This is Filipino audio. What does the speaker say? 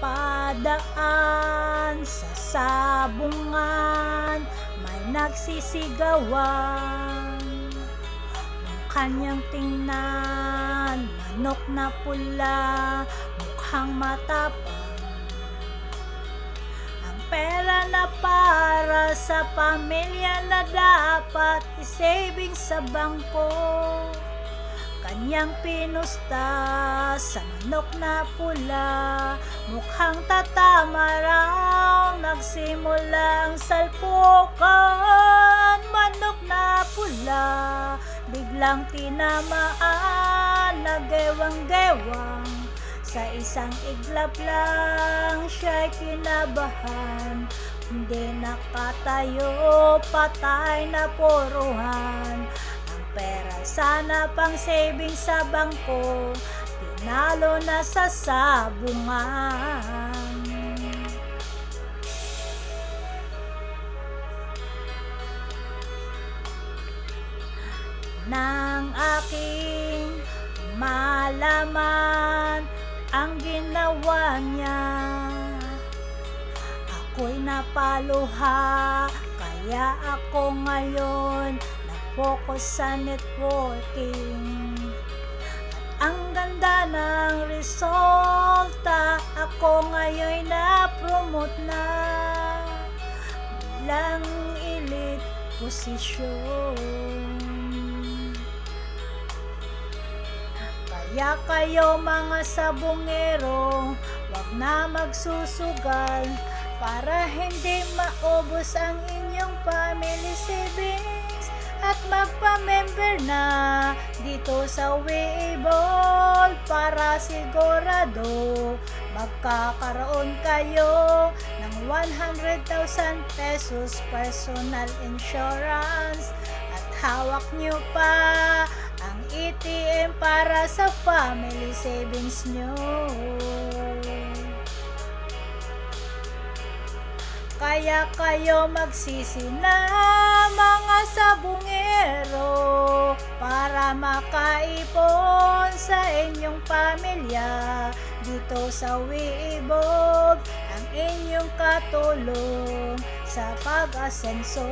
napadaan sa sabungan, may nagsisigawan. Nung kanyang tingnan, manok na pula, mukhang matapang. Ang pera na para sa pamilya na dapat isaving sa bangko, kanyang pinusta sa manok na pula. Mukhang tatama raw, nagsimulang salpukan. Manok na pula, biglang tinamaan, nagewang-gewang. Sa isang iglap lang siya'y kinabahan, hindi nakatayo, patay na puruhan. Ang pera sana pang saving sa bangko, tinalo na sa sabungan. Nang aking malaman ang ginawa niya, ako'y napaluha, kaya ako ngayon nag-focus sa networking. At ang ganda ng resulta, ako ngayon na-promote na bilang elite posisyon. Kaya kayo mga sabungero, wag na magsusugal para hindi maubos ang inyong family savings, at magpa-member na dito sa Webull para sigurado magkakaroon kayo ng 100,000 pesos personal insurance, at hawak nyo pa ang ATM para sa family savings nyo. Kaya kayo magsisi na mga sabungero para makaipon sa inyong pamilya. Dito sa Webull ang inyong katulong sa pag-asenso.